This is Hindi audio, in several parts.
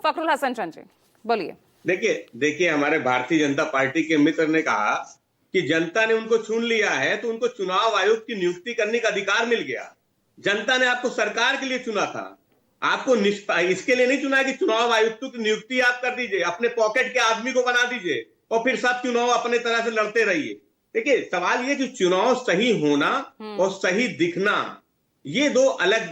फखरुल हसन चंद जी, बोलिए। देखिए देखिए हमारे भारतीय जनता पार्टी के मित्र ने कहा कि जनता ने उनको चुन लिया है तो उनको चुनाव आयोग की नियुक्ति करने का अधिकार मिल गया। जनता ने आपको सरकार के लिए चुना था, आपको इसके लिए नहीं चुना है कि चुनाव आयुक्तों की नियुक्ति आप कर दीजिए, अपने पॉकेट के आदमी को बना दीजिए और फिर सब चुनाव अपने तरह से लड़ते रहिए। देखिए सवाल ये कि चुनाव सही होना और सही दिखना ये दो अलग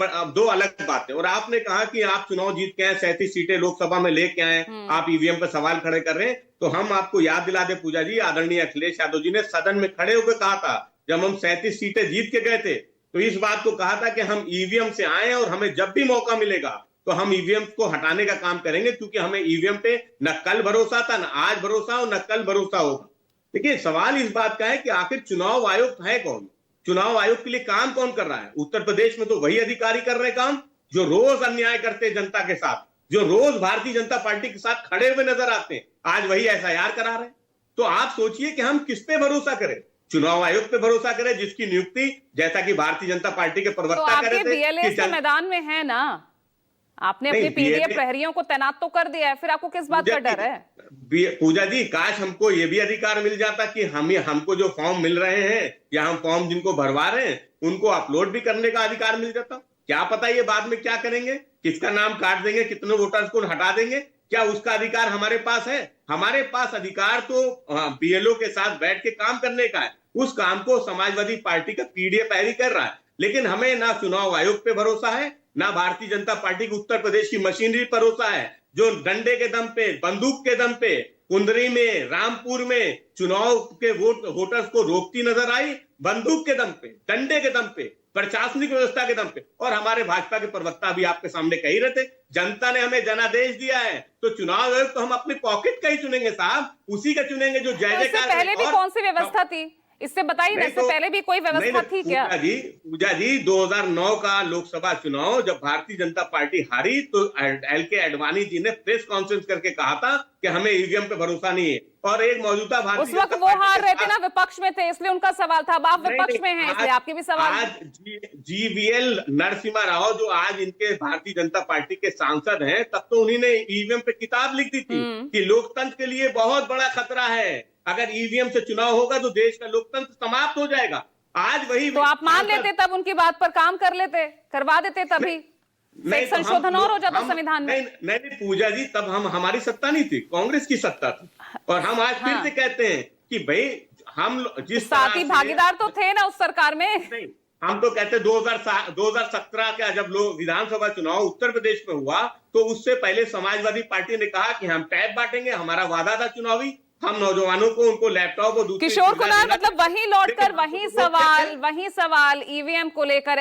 बातें। और आपने कहा कि आप चुनाव जीत के आए, 37 सीटें लोकसभा में लेके आए, आप ईवीएम पर सवाल खड़े कर रहे हैं। तो हम आपको याद दिला दे पूजा जी, आदरणीय अखिलेश यादव जी ने सदन में खड़े होकर कहा था जब हम 37 सीटें जीत के गए थे, तो इस बात को कहा था कि हम ईवीएम से आए और हमें जब भी मौका मिलेगा तो हम ईवीएम को हटाने का काम करेंगे, क्योंकि हमें ईवीएम पे न कल भरोसा था, न आज भरोसा और न कल भरोसा होगा। देखिए सवाल इस बात का है कि आखिर चुनाव आयोग है कौन, चुनाव आयोग के लिए काम कौन कर रहा है। उत्तर प्रदेश में तो वही अधिकारी कर रहे काम जो रोज अन्याय करते हैं जनता के साथ, जो रोज भारतीय जनता पार्टी के साथ खड़े हुए नजर आते हैं, आज वही एफआईआर करा रहे हैं। तो आप सोचिए कि हम किस पे भरोसा करें, चुनाव आयोग पे भरोसा करें जिसकी नियुक्ति जैसा कि भारतीय जनता पार्टी के प्रवक्ता करे थे बीएलएस तो मैदान में है ना, आपने अपने पीडीए प्रहरियों को तैनात तो कर दिया है, फिर आपको किस बात का डर है? पूजा जी काश हमको ये भी अधिकार मिल जाता कि हमको जो फॉर्म मिल रहे हैं या हम फॉर्म जिनको भरवा रहे हैं उनको अपलोड भी करने का अधिकार मिल जाता। क्या पता ये बाद में क्या करेंगे, किसका नाम काट देंगे, कितने वोटर्स को हटा देंगे, क्या उसका अधिकार हमारे पास है? हमारे पास अधिकार तो बीएलओ के साथ बैठ के काम करने का है। उस काम को समाजवादी पार्टी का पीडीए प्रहरी कर रहा है, लेकिन हमें ना चुनाव आयोग पे भरोसा है, ना भारतीय जनता पार्टी की उत्तर प्रदेश की मशीनरी पर भरोसा है, जो डंडे के दम पे, बंदूक के दम पे कुंदरी में, रामपुर में चुनाव के वोटर्स को रोकती नजर आई, बंदूक के दम पे, डंडे के दम पे, प्रशासनिक व्यवस्था के दम पे। और हमारे भाजपा के प्रवक्ता भी आपके सामने कह ही रहे थे, जनता ने हमें जनादेश दिया है तो चुनाव आयोग तो हम अपने पॉकेट का ही चुनेंगे साहब, उसी का चुनेंगे जो जय जयकार। पहले भी कौन सी व्यवस्था थी, इससे बताइए ना, इससे पहले भी कोई व्यवस्था थी क्या? पूजा जी 2009 का लोकसभा चुनाव जब भारतीय जनता पार्टी हारी तो एलके आडवाणी जी ने प्रेस कॉन्फ्रेंस करके कहा था कि हमें ईवीएम पे भरोसा नहीं है, और एक मौजूदा भारतीय उस वक्त वो हार रहे थे ना, विपक्ष में थे, इसलिए उनका सवाल था। अब आप विपक्ष में हैं, इसलिए आपके भी सवाल। आज जीवीएल नरसिम्हा राव जो आज इनके भारतीय जनता पार्टी के सांसद हैं, तब तो उन्हीं ने ईवीएम पे किताब लिख दी थी कि लोकतंत्र के लिए बहुत बड़ा खतरा है, अगर ईवीएम से चुनाव होगा तो देश का लोकतंत्र समाप्त हो जाएगा। आज वही तो आप मान लेते, तब उनकी बात पर काम कर लेते, करवा देते, तभी संशोधन और हो जाता संविधान में। नहीं पूजा जी, तब हमारी सत्ता नहीं थी, कांग्रेस की सत्ता थी। और हम आज फिर से कहते हैं कि भाई हम जिस साथी भागीदार तो थे ना उस सरकार में। नहीं, हम तो कहते 2017 का जब लोग विधानसभा चुनाव उत्तर प्रदेश में हुआ तो उससे पहले समाजवादी पार्टी ने कहा कि हम टैब बांटेंगे, हमारा वादा था चुनावी, हम नौजवानों को उनको लैपटॉप और दूसरी किशोर कुमार, मतलब वही लौटकर वही सवाल ईवीएम को लेकर